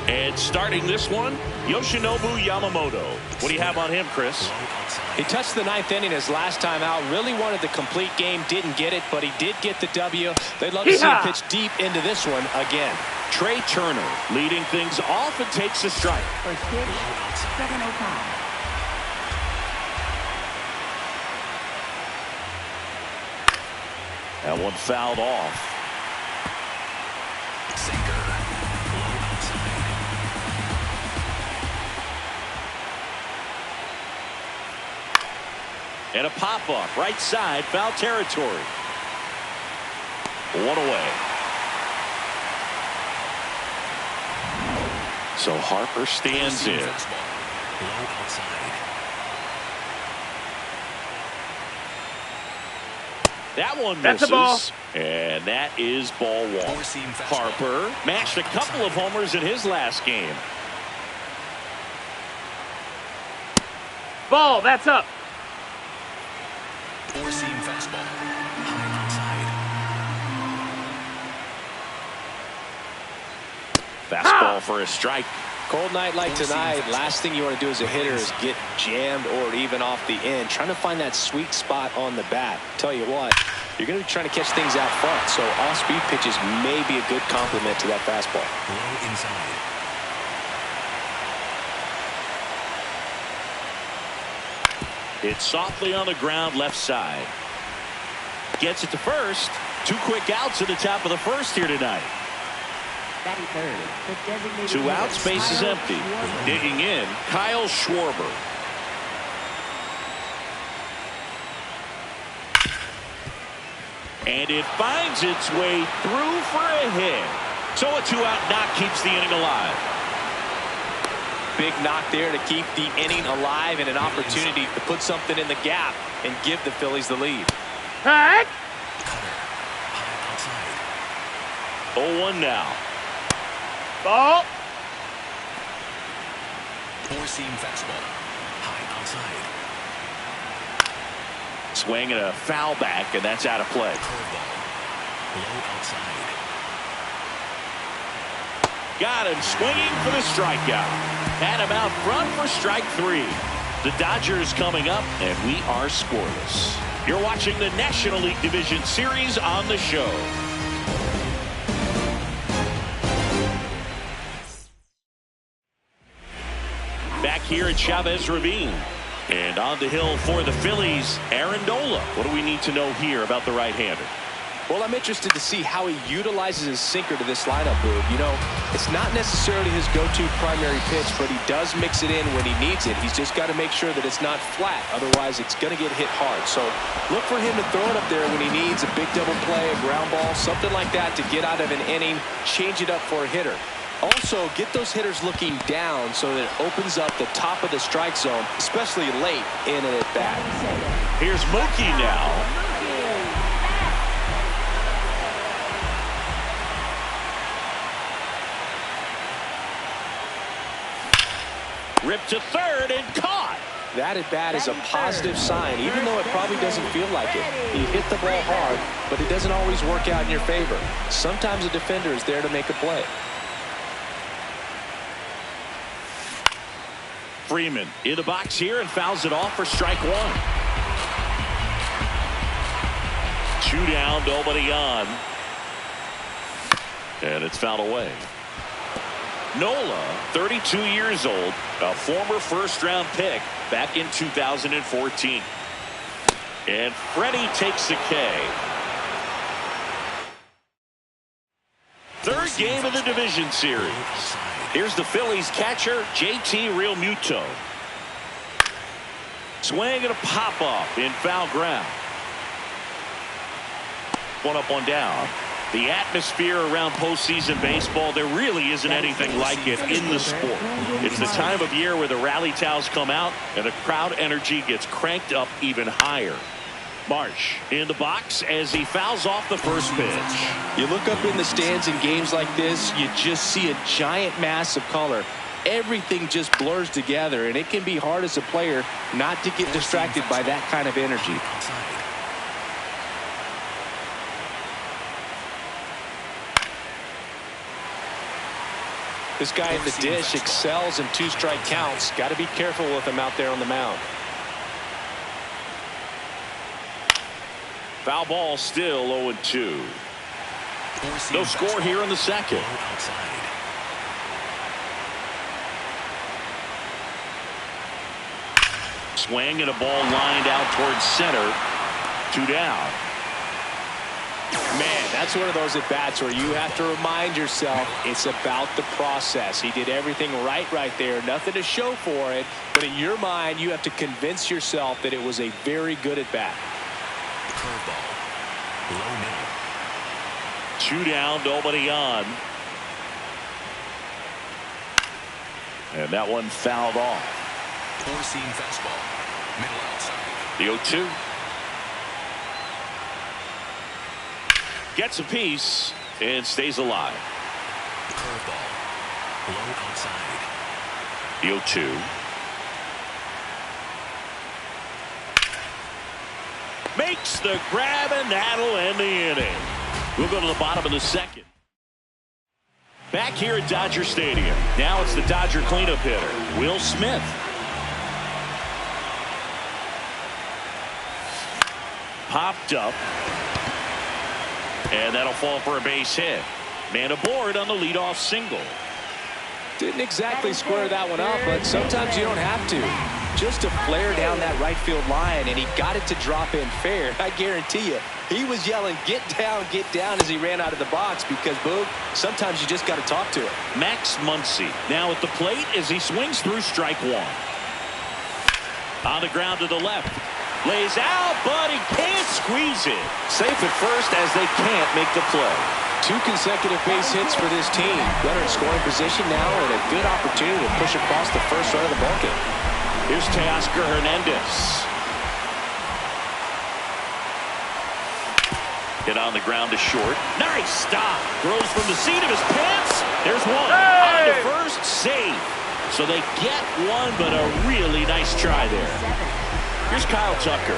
And starting this one, Yoshinobu Yamamoto. What do you have on him, Chris? He touched the ninth inning his last time out. Really wanted the complete game. Didn't get it, but he did get the W. They'd love to see him pitch deep into this one again. Trey Turner leading things off and takes a strike. First pitch, 7:05. That one fouled off. Sinker. Low outside. And a pop-up right side, foul territory. One away. So Harper stands in. Low outside. That one That's misses. a ball. And that is ball one. Harper matched a couple of homers in his last game. Ball, that's up. Four-seam fastball. High outside. Fastball for a strike. Cold night like tonight, last thing you want to do as a hitter is get jammed or even off the end. Trying to find that sweet spot on the bat. Tell you what, you're going to be trying to catch things out front, so off-speed pitches may be a good complement to that fastball. Low inside. It's softly on the ground left side. Gets it to first. Two quick outs at the top of the first here tonight. Batting third, the designated 2 hitter, outs, base is Kyle empty. Schwarber. Digging in, Kyle Schwarber. And it finds its way through for a hit. So a 2-out knock keeps the inning alive. Big knock there to keep the inning alive and an opportunity to put something in the gap and give the Phillies the lead. Hey! Cutter. High outside. 0-1 now. Ball. Four-seam fastball. High outside. Swing and a foul back, and that's out of play. Curveball. Low outside. Got him swinging for the strikeout. Had him out front for strike 3. The Dodgers coming up, and we are scoreless. You're watching the National League Division Series on the show. Back here at Chavez Ravine. And on the hill for the Phillies, Aaron Nola. What do we need to know here about the right-hander? Well, I'm interested to see how he utilizes his sinker to this lineup, Boog. You know, it's not necessarily his go-to primary pitch, but he does mix it in when he needs it. He's just got to make sure that it's not flat. Otherwise, it's going to get hit hard. So look for him to throw it up there when he needs a big double play, a ground ball, something like that to get out of an inning, change it up for a hitter. Also, get those hitters looking down so that it opens up the top of the strike zone, especially late in an at-bat. Here's Mookie now. Ripped to third and caught. That at-bat is a positive sign, even though it probably doesn't feel like it. He hit the ball hard, but it doesn't always work out in your favor. Sometimes a defender is there to make a play. Freeman in the box here and fouls it off for strike 1. 2 down, nobody on. And it's fouled away. Nola, 32 years old, a former first-round pick back in 2014. And Freddie takes the K. Third game of the division series. Here's the Phillies catcher, JT Realmuto. Swing and a pop-up in foul ground. 1 up, 1 down. The atmosphere around postseason baseball, there really isn't anything like it in the sport. It's the time of year where the rally towels come out and the crowd energy gets cranked up even higher. Marsh in the box as he fouls off the first pitch. You look up in the stands in games like this, you just see a giant mass of color. Everything just blurs together, and it can be hard as a player not to get distracted by that kind of energy. This guy in the dish excels in 2-strike counts. Got to be careful with him out there on the mound. Foul ball, still 0-2. No score here in the second. Swing and a ball lined out towards center. 2 down. Man, that's one of those at-bats where you have to remind yourself it's about the process. He did everything right there. Nothing to show for it. But in your mind, you have to convince yourself that it was a very good at-bat. Curveball. Low middle. 2 down, nobody on. And that one fouled off. 4-seam fastball. Middle outside. The 0-2. Gets a piece and stays alive. Curveball. Low outside. The 0-2. Makes the grab, and that'll end the inning. We'll go to the bottom of the second. Back here at Dodger Stadium. Now it's the Dodger cleanup hitter, Will Smith. Popped up. And that'll fall for a base hit. Man aboard on the leadoff single. Didn't exactly square that one up, but sometimes you don't have to. Just a flare down that right field line, and he got it to drop in fair. I guarantee you, he was yelling, get down, as he ran out of the box because, Boog, sometimes you just got to talk to it. Max Muncy now at the plate as he swings through strike 1. On the ground to the left. Lays out, but he can't squeeze it. Safe at first as they can't make the play. 2 consecutive base hits for this team. Runner in scoring position now and a good opportunity to push across the first run of the ballgame. Here's Teoscar Hernandez. Hit on the ground to short. Nice stop. Throws from the seat of his pants. There's one. On to first, save. So they get one, but a really nice try there. Here's Kyle Tucker.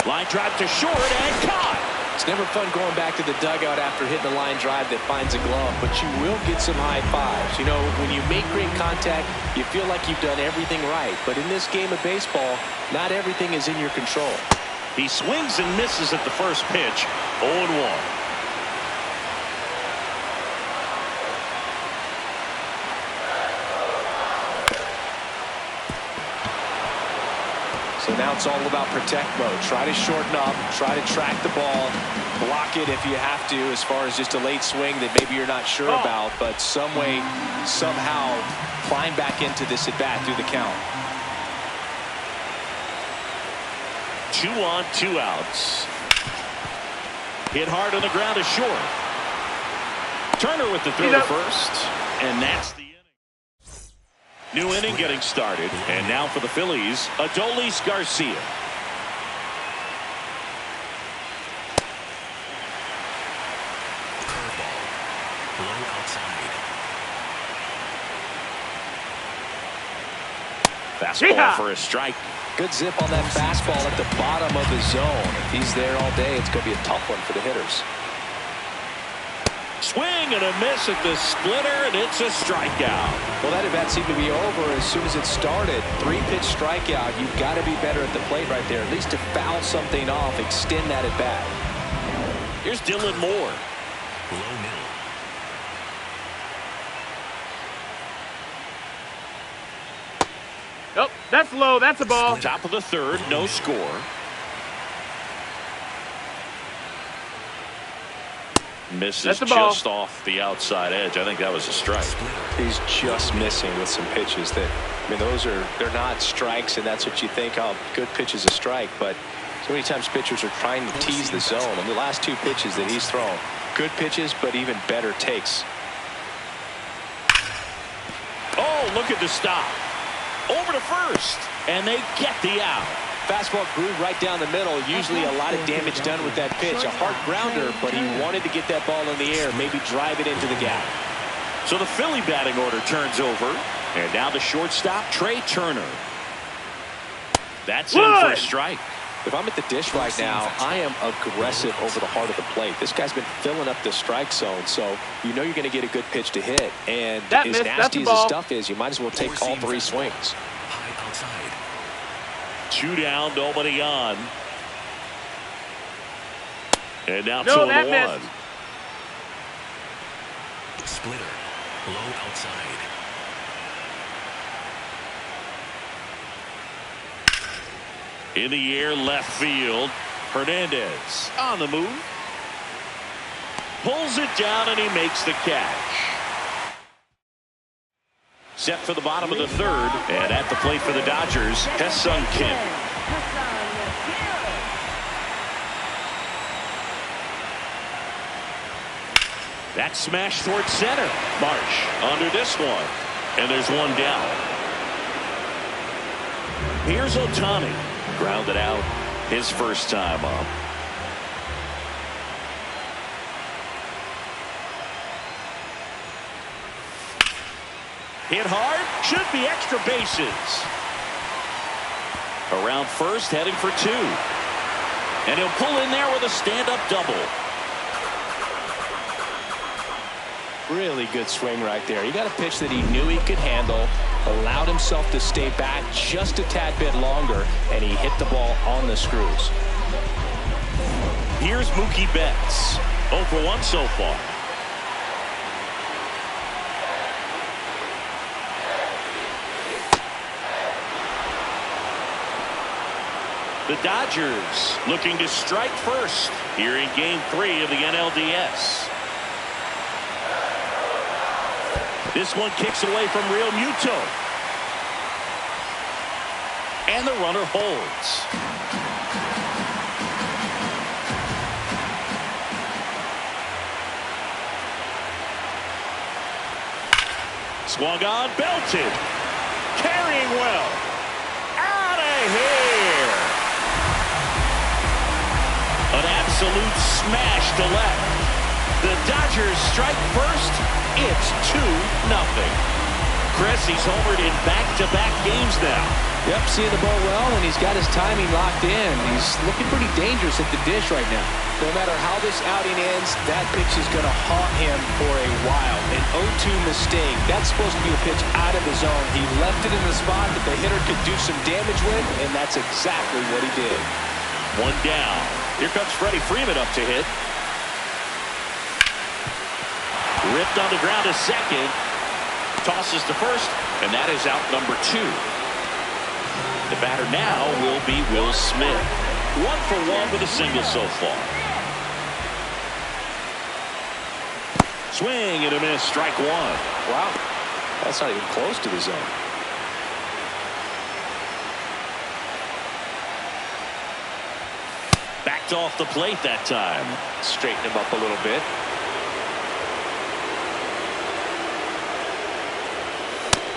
Line drive to short and caught. It's never fun going back to the dugout after hitting a line drive that finds a glove, but you will get some high fives. You know, when you make great contact, you feel like you've done everything right. But in this game of baseball, not everything is in your control. He swings and misses at the first pitch. 0-1. So now it's all about protect mode. Try to shorten up, try to track the ball, block it if you have to as far as just a late swing that maybe you're not sure about, but some way, somehow climb back into this at bat through the count. 2 on, 2 outs. Hit hard on the ground to short. Turner with the throw to first, and that's the inning. New inning getting started, and now for the Phillies, Adolis Garcia. Curveball. Low outside. Fastball for a strike. Good zip on that fastball at the bottom of the zone. If he's there all day, it's going to be a tough one for the hitters. Swing and a miss at the splitter, and it's a strikeout. Well, that at-bat seemed to be over as soon as it started. 3-pitch strikeout. You've got to be better at the plate right there, at least to foul something off, extend that at-bat. Here's Dylan Moore. Low middle. Nope, that's low. That's a ball. Top of the third, no score. Misses just off the outside edge. I think that was a strike. He's just missing with some pitches that, I mean, they're not strikes, and that's what you think, oh, good pitch is a strike. But so many times pitchers are trying to tease the zone. And the last 2 pitches that he's thrown, good pitches, but even better takes. Oh, look at the stop. Over to first, and they get the out. Fastball groove right down the middle. Usually a lot of damage done with that pitch. A hard grounder, but he wanted to get that ball in the air, maybe drive it into the gap. So the Philly batting order turns over, and now the shortstop, Trey Turner. That's in for a strike. If I'm at the dish right now, I am aggressive over the heart of the plate. This guy's been filling up the strike zone, so you know you're going to get a good pitch to hit. And as nasty as his stuff is, you might as well take all 3 swings. High outside. 2 down, nobody on. And now No, 2-1. that missed. Splitter. Low outside. In the air, left field. Hernandez on the move. Pulls it down and he makes the catch. Set for the bottom of the 3rd. And at the plate for the Dodgers, Hesung Kim. That smash towards center. Marsh under this one. And there's 1 down. Here's Ohtani. Grounded out his first time up. Hit hard. Should be extra bases. Around first, heading for 2. And he'll pull in there with a stand-up double. Really good swing right there. He got a pitch that he knew he could handle, allowed himself to stay back just a tad bit longer, and he hit the ball on the screws. Here's Mookie Betts. 0 for 1 so far. The Dodgers looking to strike first here in Game 3 of the NLDS. This one kicks away from Real Muto. And the runner holds. Swung on, belted. Carrying well. Out of here. An absolute smash to left. The Dodgers strike first. It's 2-0. Chris, he's homered in back-to-back games now. Yep, seeing the ball well, and he's got his timing locked in. He's looking pretty dangerous at the dish right now. No matter how this outing ends, that pitch is going to haunt him for a while. An 0-2 mistake. That's supposed to be a pitch out of the zone. He left it in the spot that the hitter could do some damage with, and that's exactly what he did. 1 down. Here comes Freddie Freeman up to hit. Ripped on the ground to second. Tosses to first, and that is out number 2. The batter now will be Will Smith. 1 for 1 with a single so far. Swing and a miss, strike 1. Wow, that's not even close to the zone. Backed off the plate that time. Straighten him up a little bit.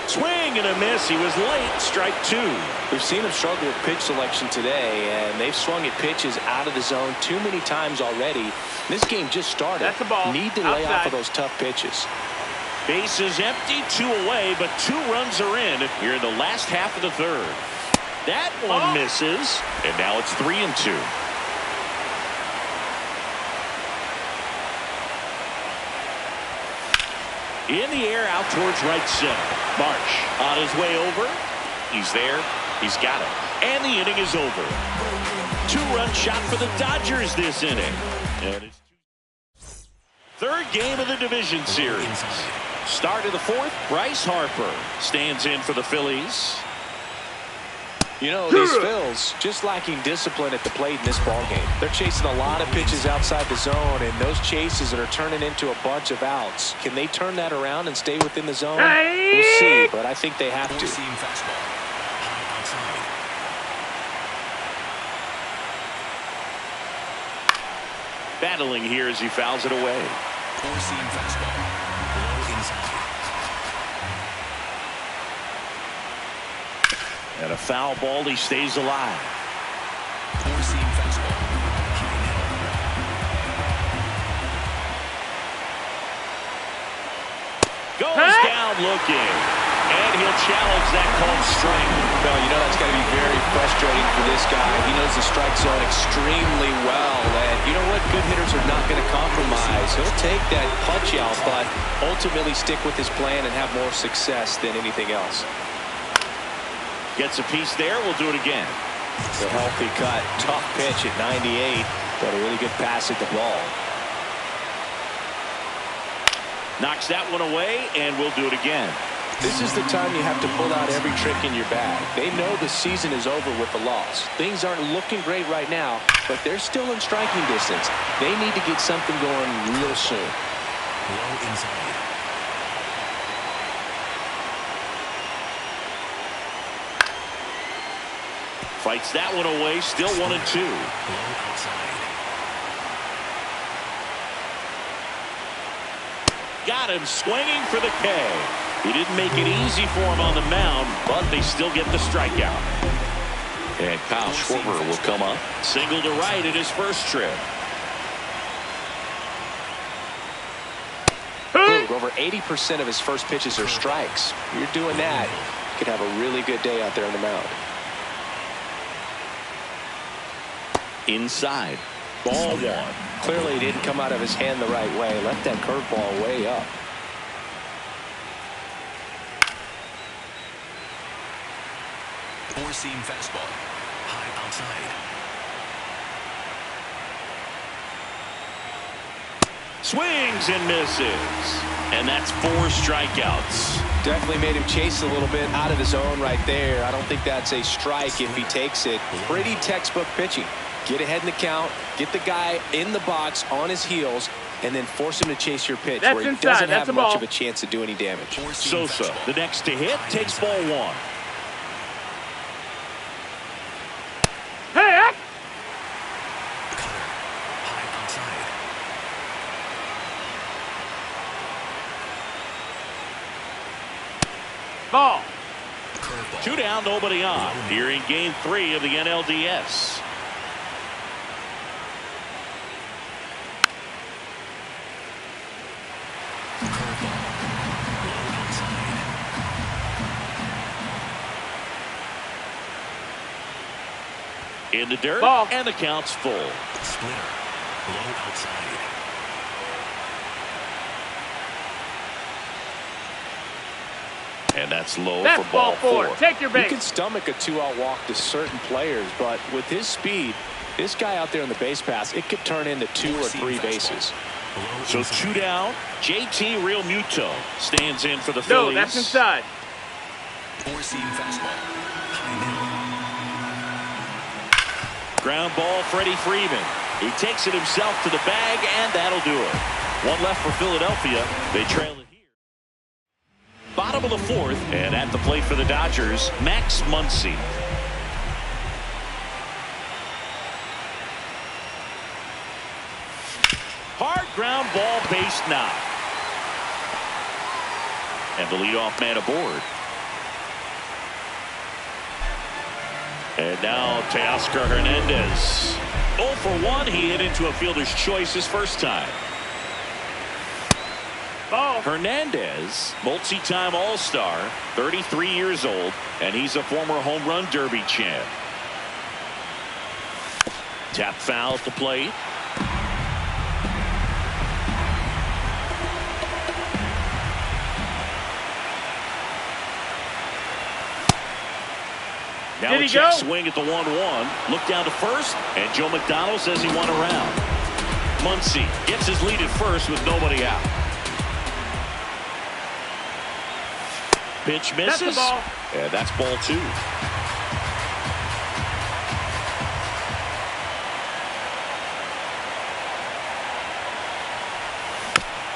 Swing and a miss. He was late. Strike 2. We've seen him struggle with pitch selection today, and they've swung at pitches out of the zone too many times already. This game just started. That's the ball. Need to lay off of those tough pitches. Bases empty, 2 away, but 2 runs are in here in the last half of the 3rd. That one misses, and now it's 3-2. In the air, out towards right center. Marsh on his way over. He's there. He's got it. And the inning is over. 2-run shot for the Dodgers this inning. And it's 3rd game of the division series. Start of the 4th, Bryce Harper stands in for the Phillies. You know, these Phils just lacking discipline at the plate in this ballgame. They're chasing a lot of pitches outside the zone, and those chases that are turning into a bunch of outs. Can they turn that around and stay within the zone? We'll see, but I think they have to. Four-seam fastball. High outside. Battling here as he fouls it away. Four-seam fastball. Low inside. And a foul ball, he stays alive. Four-seam fastball. High Goes down looking. And he'll challenge that called strike. No, you know that's got to be very frustrating for this guy. He knows the strike zone extremely well. And you know what? Good hitters are not going to compromise. He'll take that punch out, but ultimately stick with his plan and have more success than anything else. Gets a piece there. We'll do it again. A healthy cut. Tough pitch at 98, but a really good pass at the ball. Knocks that one away, and we'll do it again. This is the time you have to pull out every trick in your bag. They know the season is over with the loss. Things aren't looking great right now, but they're still in striking distance. They need to get something going real soon. Low inside. Fights that one away. Still 1-2. Low outside. Got him swinging for the K. He didn't make it easy for him on the mound, but they still get the strikeout. And Kyle Schwarber will come up. Single to right in his first trip. Over 80% of his first pitches are strikes. You're doing that, you could have a really good day out there on the mound. Inside. Ball one. Clearly, he didn't come out of his hand the right way. Left that curveball way up. Four-seam fastball. High outside. Swings and misses. And that's 4 strikeouts. Definitely made him chase a little bit out of his zone right there. I don't think that's a strike if he takes it. Pretty textbook pitching. Get ahead in the count, get the guy in the box on his heels, and then force him to chase your pitch That's where he inside. doesn't That's have a much ball. of a chance to do any damage. Four-seam Sosa, fastball. the next to hit, High takes inside. ball one. Hey, Ack! Cutter. High outside. Ball. Curveball. 2 down, nobody on. Here in game 3 of the NLDS. Curveball. Low outside. In the dirt, Ball. and the count's full. Splitter. Low outside. And that's low That's for ball ball 4. Take your You base. can stomach a 2-out walk to certain players, but with his speed, this guy out there on the base pass, it could turn into 2 or 3 bases. Low So inside. 2 down. JT Real Muto stands in for the No, Phillies. that's inside. Four-seam fastball. High middle. Ground ball, Freddie Freeman. He takes it himself to the bag, and that'll do it. 1 left for Philadelphia. They trail it here. Bottom of the 4th, and at the plate for the Dodgers, Max Muncy. Hard ground ball, base knock. And the leadoff man aboard. And now Teoscar Hernandez. 0 for 1. He hit into a fielder's choice his first time. Ball. Hernandez, multi-time All-Star, 33 years old, and he's a former home run derby champ. Tap foul at the plate. Now Did a he check go? swing at the 1-1. Look down to first, and Joe McDonald says he won a round. Muncy gets his lead at first with nobody out. Pitch misses. That's the ball. And that's ball 2.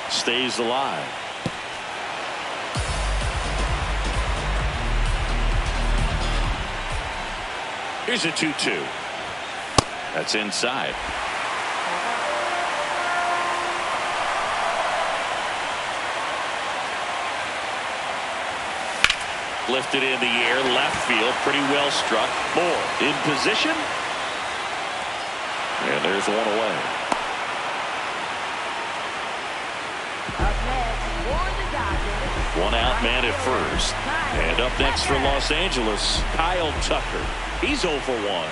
Stays alive. Here's a 2-2. That's inside. Lifted in the air, left field, pretty well struck. Moore in position. And there's one away. Up next for the Dodgers, One out man at first. And up next for Los Angeles, Kyle Tucker. He's 0 for 1.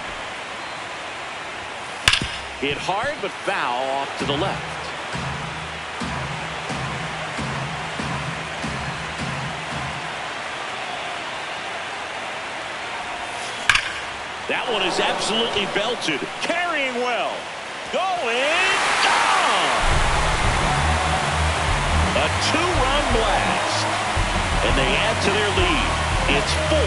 Hit hard, but foul off to the left. That one is absolutely belted. Carrying well. Going down. A 2-run blast. And they add to their lead. It's 4-0.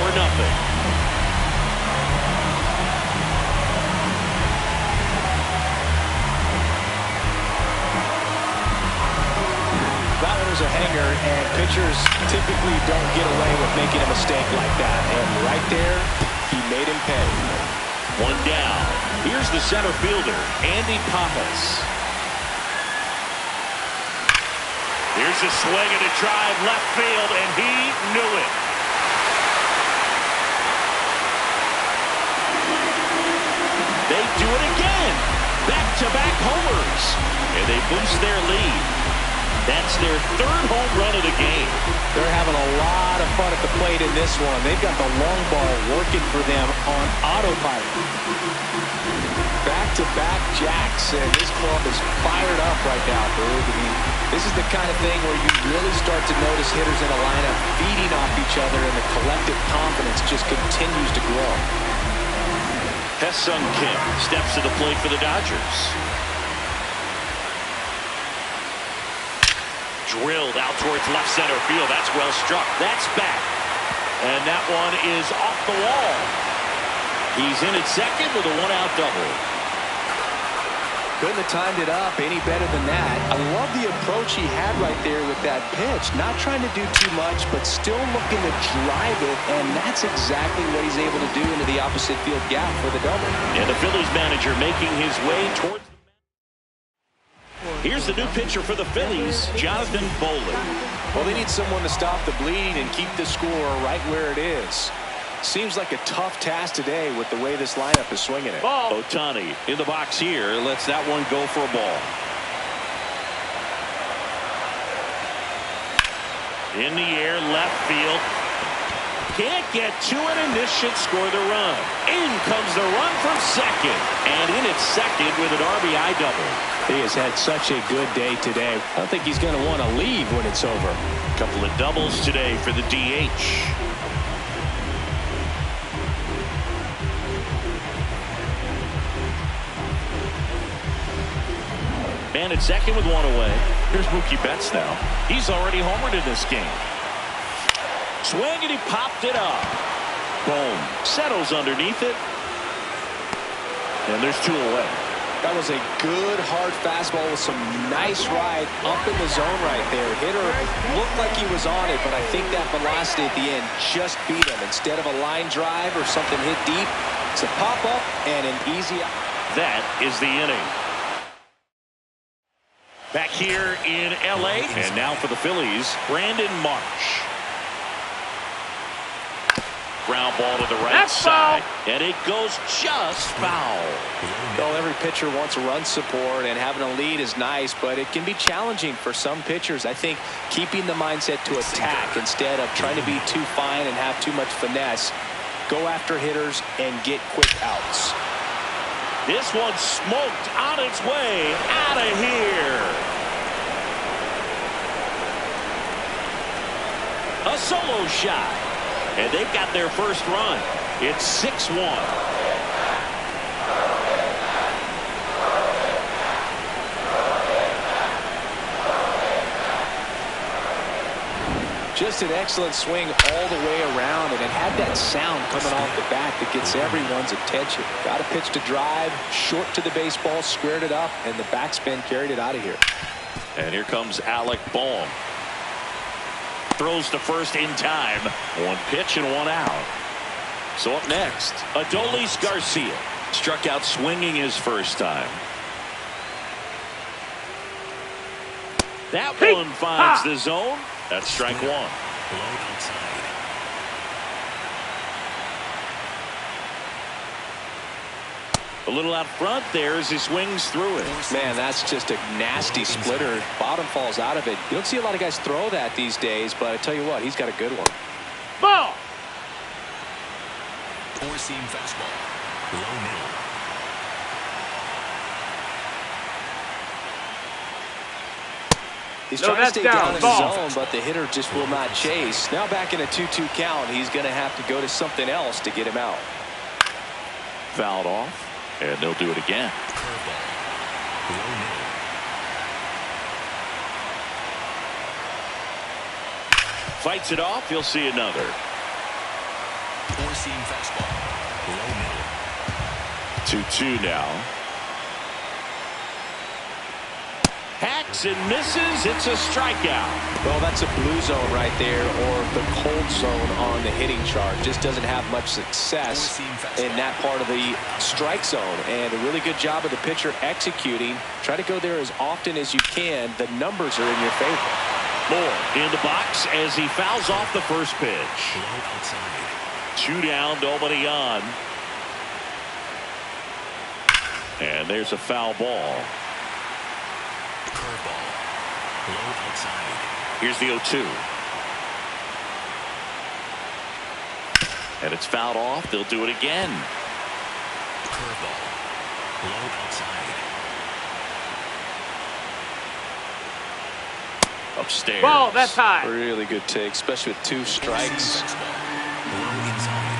That one was a hanger, and pitchers typically don't get away with making a mistake like that. And right there, he made him pay. One down. Here's the center fielder, Andy Pappas. Here's a swing and a drive left field, and he knew it. They do it again. Back-to-back homers. And they boost their lead. That's their 3rd home run of the game. They're having a lot of fun at the plate in this one. They've got the long ball working for them on autopilot. Back-to-back jacks, and this club is fired up right now, Boog. I mean, this is the kind of thing where you really start to notice hitters in a lineup feeding off each other, and the collective confidence just continues to grow. Hesung Kim steps to the plate for the Dodgers. Drilled out towards left center field. That's well struck. That's back. And that one is off the wall. He's in at second with a 1-out double. Couldn't have timed it up any better than that. I love the approach he had right there with that pitch. Not trying to do too much, but still looking to drive it, and that's exactly what he's able to do into the opposite field gap for the double. And the Phillies manager making his way towards. Here's the new pitcher for the Phillies, Jonathan Bolin. Well, they need someone to stop the bleed and keep the score right where it is. Seems like a tough task today with the way this lineup is swinging it. Ohtani in the box here. Lets that one go for a ball. In the air, left field. Can't get to it, and this should score the run. In comes the run from second. And in at second with an RBI double. He has had such a good day today. I don't think he's going to want to leave when it's over. A couple of doubles today for the DH. Man at second with one away. Here's Mookie Betts now. He's already homered in this game. Swing, and he popped it up. Boom. Settles underneath it. And there's 2 away. That was a good, hard fastball with some nice ride up in the zone right there. Hitter looked like he was on it, but I think that velocity at the end just beat him. Instead of a line drive or something hit deep, it's a pop-up and an easy out. That is the inning. Back here in L.A. And now for the Phillies, Brandon Marsh. Ground ball to the right That's side. foul. And it goes just foul. Well, every pitcher wants run support, and having a lead is nice, but it can be challenging for some pitchers. I think keeping the mindset to attack instead of trying to be too fine and have too much finesse. Go after hitters and get quick outs. This one smoked on its way out of here. A solo shot. And they've got their first run. It's 6-1. Just an excellent swing all the way around, and it had that sound coming off the bat that gets everyone's attention. Got a pitch to drive, short to the baseball, squared it up, and the backspin carried it out of here. And here comes Alec Bohm. Throws to first in time. 1 pitch and 1 out. So up next, Adolis Garcia. Struck out swinging his first time. That one finds the zone. That's strike 1. Low outside. A little out front there as he swings through it. Man, that's just a nasty splitter. Bottom falls out of it. You don't see a lot of guys throw that these days, but I tell you what, he's got a good one. Ball. Four-seam fastball. Low middle. He's No, trying to that's stay down. down in his Ball. zone, but the hitter just will not chase. Now back in a 2-2 count, he's going to have to go to something else to get him out. Fouled off. And they'll do it again. Curveball. Low middle. Fights it off. He'll see another. Four-seam fastball. Low middle. 2-2 now. Hacks and misses. It's a strikeout. Well, that's a blue zone right there, or the cold zone on the hitting chart. Just doesn't have much success in that part of the strike zone. And a really good job of the pitcher executing. Try to go there as often as you can. The numbers are in your favor. Moore in the box as he fouls off the first pitch. Low outside. 2 down, nobody on. And there's a foul ball. Curveball. Low outside. Here's the 0-2. And it's fouled off. They'll do it again. Curveball. Low outside. Upstairs. Ball. That's high. Really good take, especially with 2 strikes. Fastball. Low inside.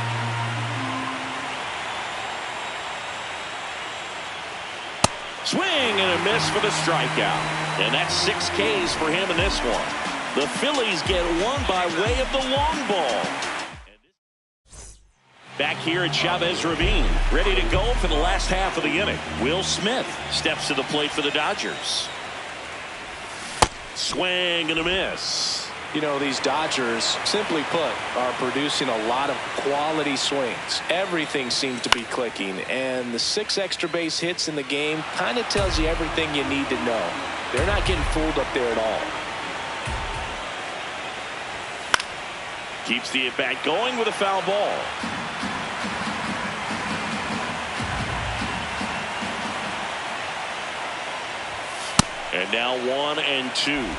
Swing and a miss for the strikeout. And that's 6 Ks for him in this one. The Phillies get one by way of the long ball. Back here at Chavez Ravine, ready to go for the last half of the inning. Will Smith steps to the plate for the Dodgers. Swing and a miss. You know, these Dodgers, simply put, are producing a lot of quality swings. Everything seems to be clicking, and the 6 extra base hits in the game kind of tells you everything you need to know. They're not getting fooled up there at all. Keeps the at-bat going with a foul ball. And now 1-2.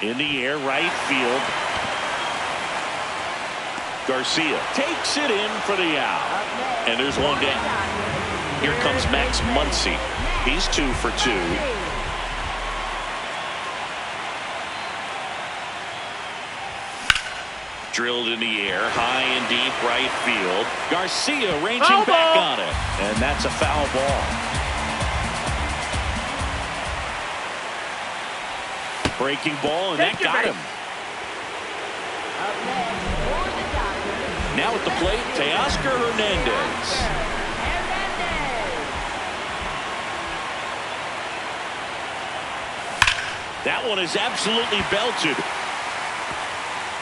In the air, right field. Garcia takes it in for the out. And there's one down. Here comes Max Muncy. He's 2 for 2. Drilled in the air, high and deep right field. Garcia ranging Foul back ball. on it. And that's a foul ball. Breaking ball, and that got him. Now at the plate, Teoscar Hernandez. That one is absolutely belted.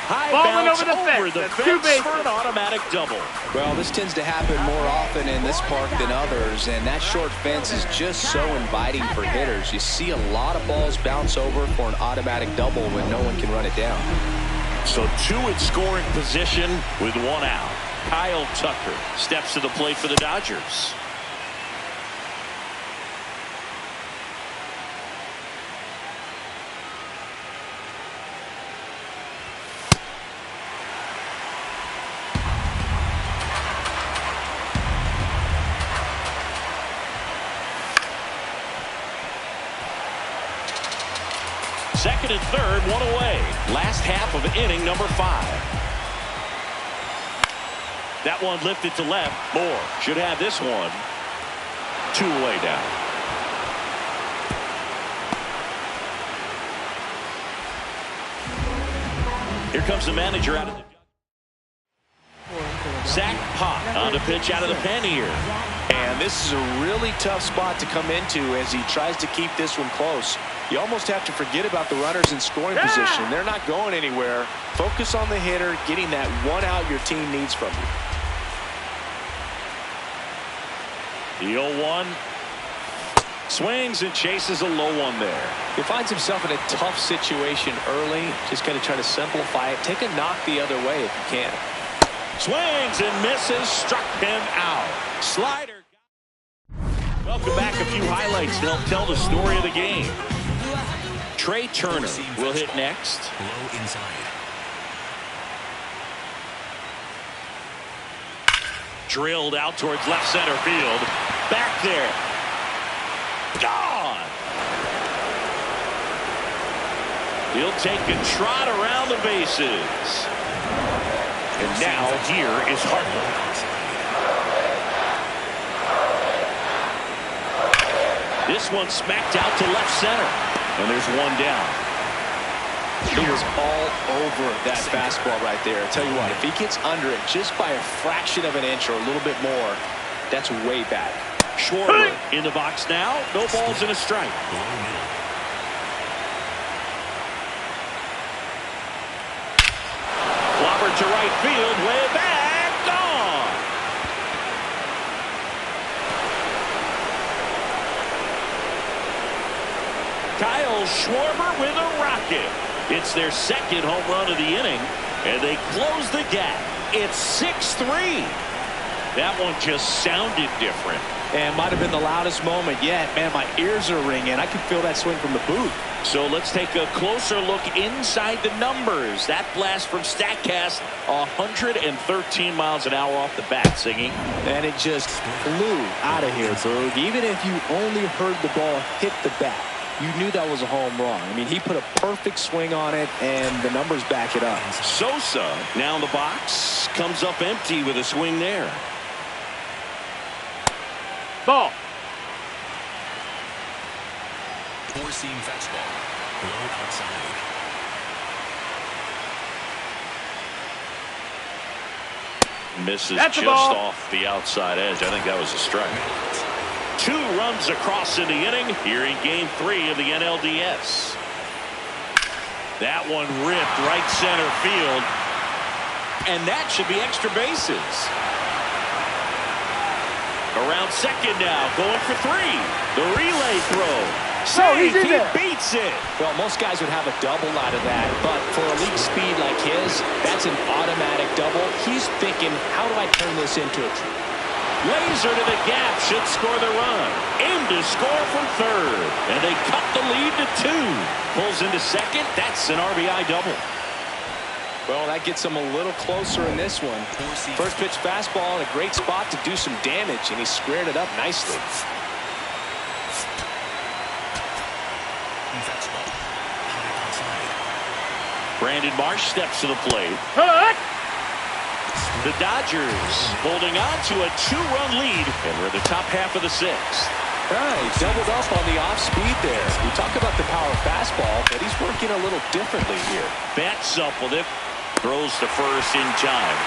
High Ball went bounce over the fence. the That's fence 2 bases. for an automatic double. Well, this tends to happen more often in this park than others, and that short fence is just so inviting for hitters. You see a lot of balls bounce over for an automatic double when no one can run it down. So 2 in scoring position with 1 out. Kyle Tucker steps to the plate for the Dodgers. Second and third, 1 away. Last half of inning number 5. That one lifted to left. Moore should have this one. 2 away down. Here comes the manager out of the Zach Pop on the pitch out of the pen here. And this is a really tough spot to come into as he tries to keep this one close. You almost have to forget about the runners in scoring position. They're not going anywhere. Focus on the hitter, getting that 1 out your team needs from you. The 0-1. Swings and chases a low one there. He finds himself in a tough situation early. Just got to try to simplify it. Take a knock the other way if you can. Swings and misses. Struck him out. Slider. Welcome back. A few highlights to help tell the story of the game. Trey Turner will hit next. Low inside. Drilled out towards left center field. Back there. Gone. He'll take a trot around the bases. And now here is Harper. This one smacked out to left center. And there's one down. He was all over that fastball right there. I'll tell you what, if he gets under it just by a fraction of an inch or a little bit more, that's way back. Schwarber in the box now. No balls and a strike. Clobbered to right field. Way back. Gone. Kyle Schwarber with a rocket. It's their second home run of the inning, and they close the gap. It's 6-3. That one just sounded different. And might have been the loudest moment yet. Man, my ears are ringing. I can feel that swing from the booth. So let's take a closer look inside the numbers. That blast from StatCast, 113 miles an hour off the bat, Singing. And it just flew out of here, Boog. Even if you only heard the ball hit the bat, you knew that was a home run. I mean, he put a perfect swing on it, and the numbers back it up. Sosa now in the box. Comes up empty with a swing there. Ball. Four-seam fastball. Low outside. Misses That's just off the outside edge. I think that was a strike. 2 runs across in the inning here in game 3 of the NLDS. That one ripped right center field. And that should be extra bases. Around second now, going for 3. The relay throw. he's in He there. beats it. Well, most guys would have a double out of that, but for elite speed like his, that's an automatic double. He's thinking, how do I turn this into a true? Laser to the gap, should score the run. Aim to score from third. And they cut the lead to 2. Pulls into second. That's an RBI double. Well, that gets him a little closer in this one. First pitch fastball in a great spot to do some damage, and he squared it up nicely. Fastball. High outside. Brandon Marsh steps to the plate. Hut. The Dodgers holding on to a 2-run lead, and we're in the top half of the 6th. He doubled up on the off speed there. We talk about the power fastball, but he's working a little differently here. Bats up with it. Throws to first in time.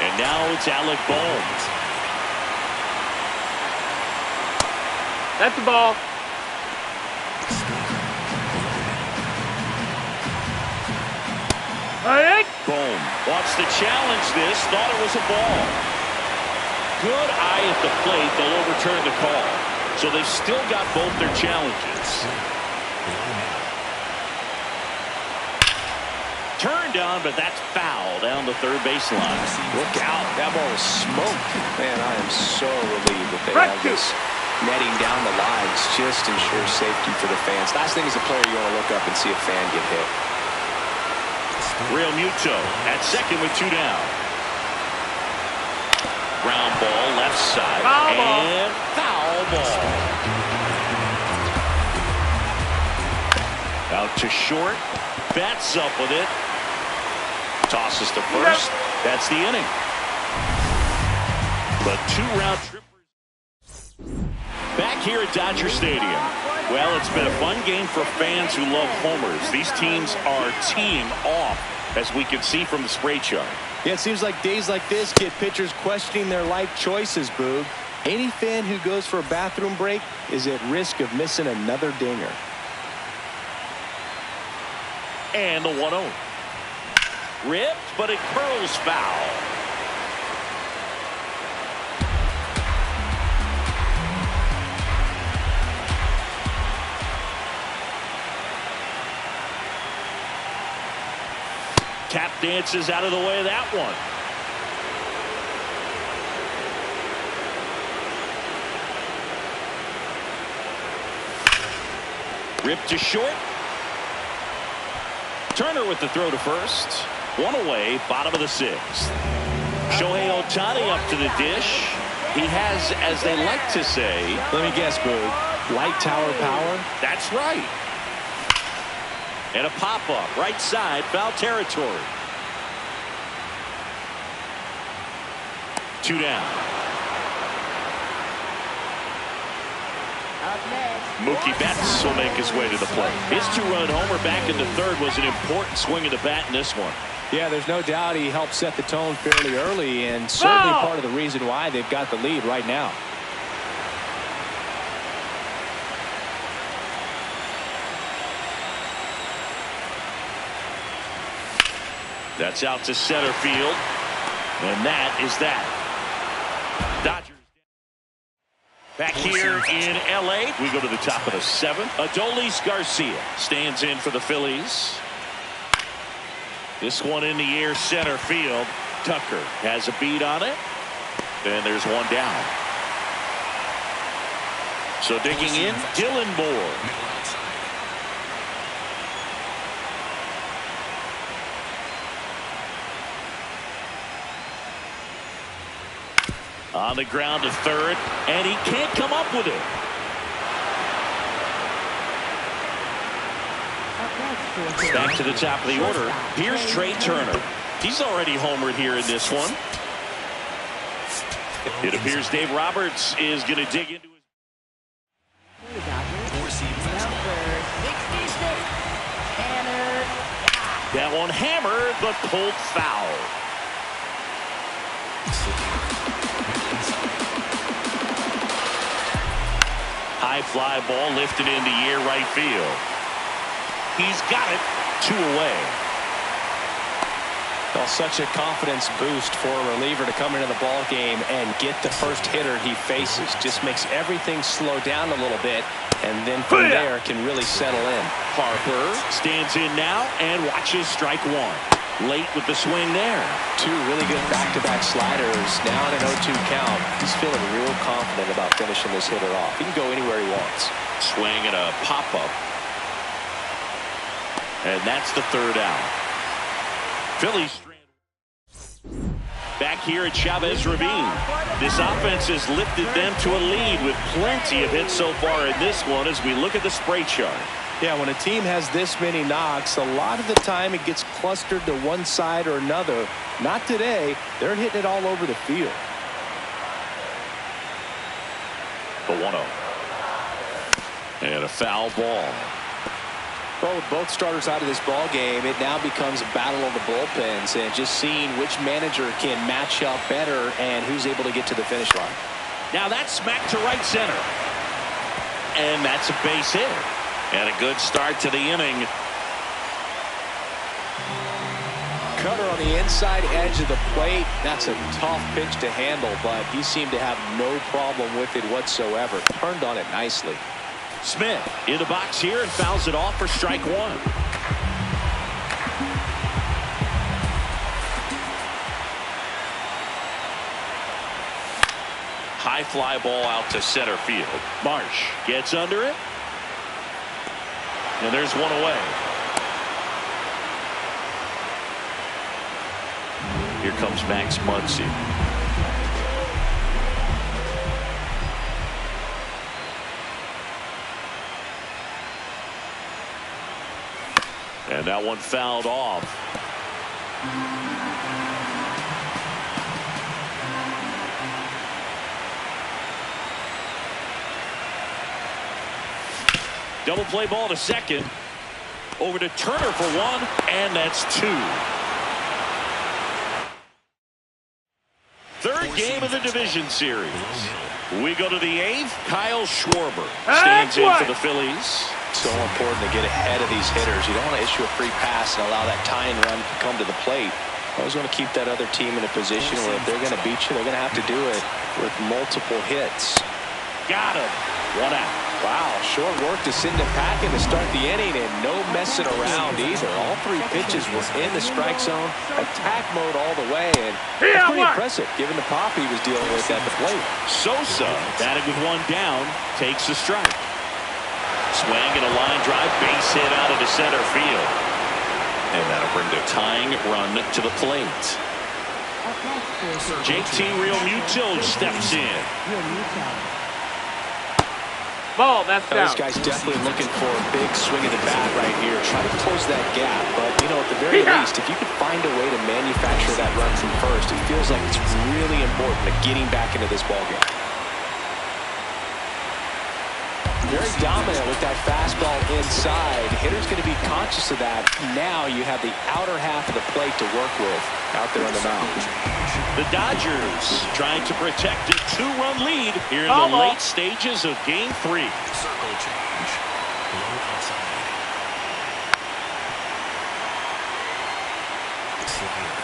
And now it's Alec Bohm. That's the ball. Hey. Bohm wants to challenge this. Thought it was a ball. Good eye at the plate. They'll overturn the call. So they've still got both their challenges. Turned on, but that's foul down the third baseline. Look out. That ball was smoked. Man, I am so relieved that they have this netting down the lines. Just ensures safety for the fans. Last thing as a player, you want to look up and see a fan get hit. Real Muto at second with 2 down. Ground ball left side. Foul ball. And foul ball. Out to short. Bats up with it. Tosses to first. That's the inning. But 2-round trippers. Back here at Dodger Stadium. Well, it's been a fun game for fans who love homers. These teams are teeing off, as we can see from the spray chart. Yeah, it seems like days like this get pitchers questioning their life choices, Boog. Any fan who goes for a bathroom break is at risk of missing another dinger. And the 1-0. Ripped, but it curls foul. Tap dances out of the way of that one. Ripped to short. Turner with the throw to first. One away, bottom of the sixth. Shohei Ohtani up to the dish. He has, as they like to say, let me guess, Boog, light tower power? That's right. And a pop-up, right side, foul territory. 2 down. Up next. Mookie Betts will make his way to the plate. His 2-run homer back in the third was an important swing of the bat in this one. Yeah, there's no doubt he helped set the tone fairly early, and certainly part of the reason why they've got the lead right now. That's out to center field, and that is that. Dodgers back here in L.A. We go to the top of the 7th. Adolis Garcia stands in for the Phillies. This one in the air, center field. Tucker has a beat on it, and there's one down. So digging in, Dylan Moore. On the ground to third, and he can't come up with it. Back to the top of the order. Here's Trey Turner. He's already homered here in this one. It appears Dave Roberts is going to dig into his. That one hammered, but pulled foul. High fly ball lifted in the air, right field. He's got it. 2 away. Well, such a confidence boost for a reliever to come into the ball game and get the first hitter he faces. Just makes everything slow down a little bit, and then from there can really settle in. Harper stands in now and watches strike 1. Late with the swing there. 2 really good back-to-back sliders. Now in an 0-2 count. He's feeling real confident about finishing this hitter off. He can go anywhere he wants. Swing and a pop-up. And that's the 3rd out. Phillies back here at Chavez Ravine. This offense has lifted them to a lead with plenty of hits so far in this one as we look at the spray chart. Yeah, when a team has this many knocks, a lot of the time it gets clustered to one side or another. Not today. They're hitting it all over the field. The 1-0. And a foul ball. Well, with both starters out of this ball game, it now becomes a battle of the bullpens and just seeing which manager can match up better and who's able to get to the finish line. Now that's smacked to right center. And that's a base hit. And a good start to the inning. Cutter on the inside edge of the plate. That's a tough pitch to handle, but he seemed to have no problem with it whatsoever. Turned on it nicely. Smith in the box here and fouls it off for strike 1. High fly ball out to center field. Marsh gets under it. And there's one away. Here comes Max Muncy. And that one fouled off. Double play ball to second. Over to Turner for 1, and that's 2. Third game of the division series. We go to the 8th. Kyle Schwarber stands in for the Phillies. So important to get ahead of these hitters. You don't want to issue a free pass and allow that tying run to come to the plate. Always want to keep that other team in a position where if they're going to beat you, they're going to have to do it with multiple hits. Got him. 1 out. Wow, short work to send it packing to start the inning, and no messing around either. All three pitches were in the strike zone, attack mode all the way, and that's pretty impressive given the pop he was dealing with at the plate. Sosa, batting with one down, takes a strike. Swing and a line drive, base hit out into center field. And that'll bring the tying run to the plate. JT Realmuto steps in. Ball, that's down. This guy's definitely looking for a big swing of the bat right here. Try to close that gap, but, you know, at the very least, if you could find a way to manufacture that run from first, it feels like it's really important to getting back into this ballgame. Very dominant with that fastball inside. Hitter's going to be conscious of that. Now you have the outer half of the plate to work with out there on the mound. The Dodgers trying to protect a 2-run lead here in the late stages of Game 3. Circle change. Low outside. Slider.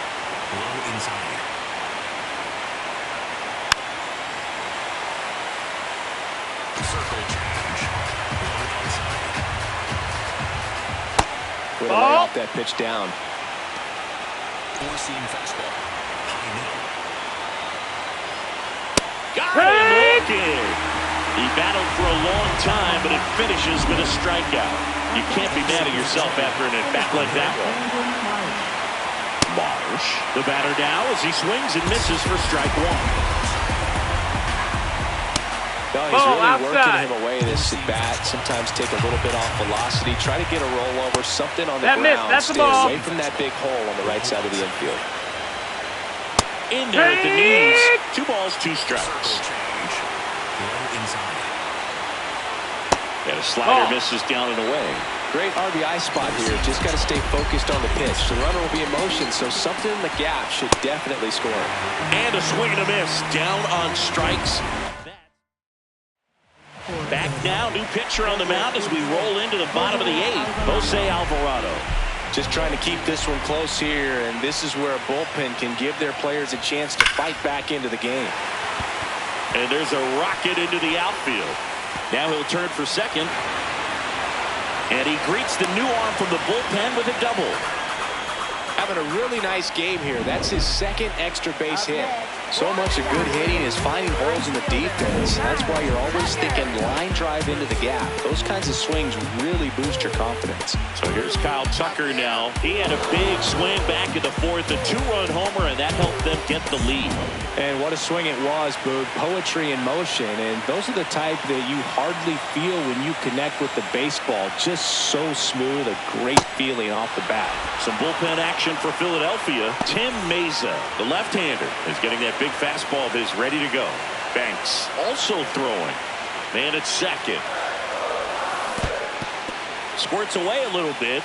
Low inside. Circle change. Low outside. Way to lay off that pitch down. Four-seam fastball. High middle. Got him looking. He battled for a long time, but it finishes with a strikeout. You can't be mad at yourself after an at-bat like that one. Marsh, the batter now as he swings and misses for strike one. No, he's really working him away this at bat. Sometimes take a little bit off velocity. Try to get a rollover, something on the ground. That's Stay away from that big hole on the right side of the infield. In there at the knees. 2 balls, 2 strikes. Change. Low inside. And a slider misses down and away. Great RBI spot here. Just got to stay focused on the pitch. The runner will be in motion, so something in the gap should definitely score. And a swing and a miss. Down on strikes. Back now, new pitcher on the mound as we roll into the bottom of the 8th. Jose Alvarado. Just trying to keep this one close here, and this is where a bullpen can give their players a chance to fight back into the game. And there's a rocket into the outfield. Now he'll turn for second. And he greets the new arm from the bullpen with a double. Having a really nice game here. That's his second extra base hit. So much of good hitting is finding holes in the defense. That's why you're always thinking line drive into the gap. Those kinds of swings really boost your confidence. So here's Kyle Tucker now. He had a big swing back in the 4th, a 2-run homer, and that helped them get the lead. And what a swing it was, Boog. Poetry in motion. And those are the type that you hardly feel when you connect with the baseball. Just so smooth, a great feeling off the bat. Some bullpen action for Philadelphia. Tim Meza, the left-hander, is getting that big fastball of his ready to go. Banks also throwing. Man at second. Squirts away a little bit.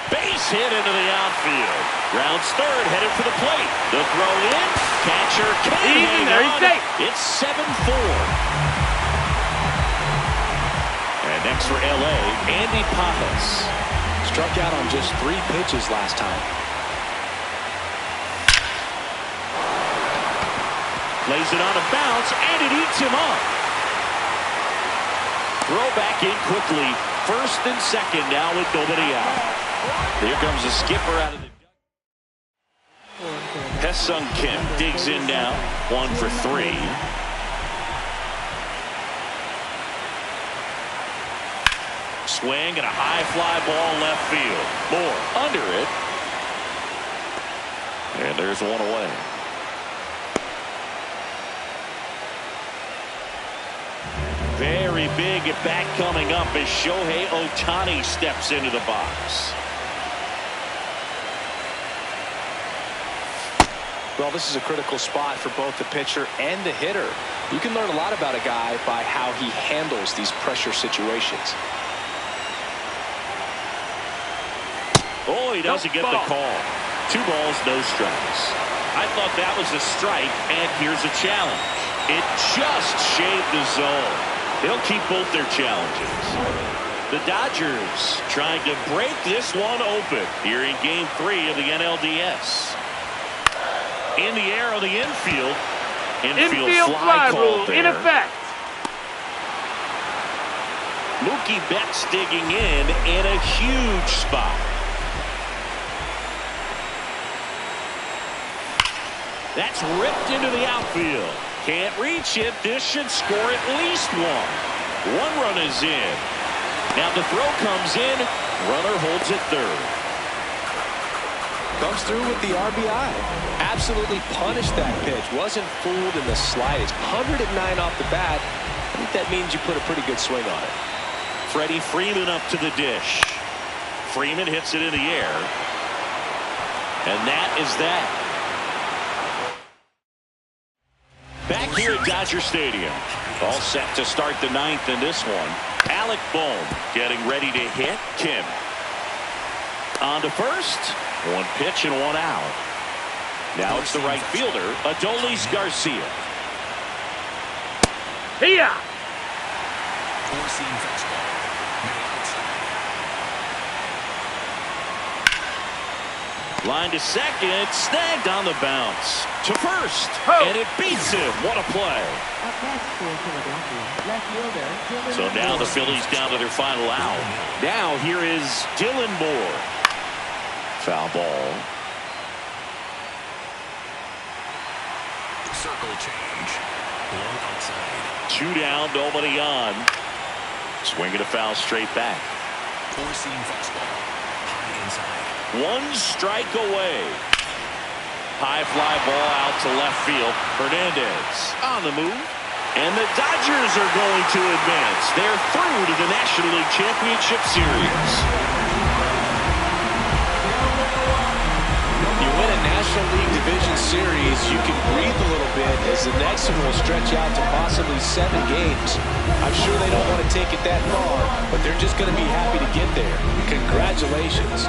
Base hit into the outfield. Rounds third, headed for the plate. The throw in. Catcher can't hang there. He's on. safe. It's 7-4. And next for LA, Andy Papas. Struck out on just 3 pitches last time. Plays it on a bounce, and it eats him up. Throw back in quickly. First and second now with nobody out. Here comes the skipper out of the... Hesung Kim digs in now. 1 for 3. Swing and a high fly ball left field. Moore under it. And there's one away. Very big at bat coming up as Shohei Ohtani steps into the box. Well, this is a critical spot for both the pitcher and the hitter. You can learn a lot about a guy by how he handles these pressure situations. Oh, he doesn't get the call. 2 balls, no strikes. I thought that was a strike, and here's a challenge. It just shaved the zone. They'll keep both their challenges. The Dodgers trying to break this one open here in Game 3 of the NLDS. In the air of the infield. Infield fly rule there. in effect. Mookie Betts digging in a huge spot. That's ripped into the outfield. Can't reach it. This should score at least one. One run is in. Now the throw comes in. Runner holds it third. Comes through with the RBI. Absolutely punished that pitch. Wasn't fooled in the slightest. 109 off the bat. I think that means you put a pretty good swing on it. Freddie Freeman up to the dish. Freeman hits it in the air. And that is that. Back here at Dodger Stadium. All set to start the ninth in this one. Alec Bohm getting ready to hit. Kim. On to first. One pitch and one out. Now it's the right fielder, Adolis Garcia. Here. Four-seam fastball. Middle outside. Line to second, snagged on the bounce. To first, and it beats him. What a play. Up next for Philadelphia, left fielder Dylan So now the Moore. Phillies down to their final out. Now here is Dylan Moore. Foul ball. Circle change. Low outside. 2 down, nobody on. Swinging a foul straight back. Four-seam fastball. High inside. 1 strike away. High fly ball out to left field. Hernandez on the move. And the Dodgers are going to advance. They're through to the National League Championship Series. You win a National League Division Series, you can breathe a little bit as the next one will stretch out to possibly 7 games. I'm sure they don't want to take it that far, but they're just going to be happy to get there. Congratulations.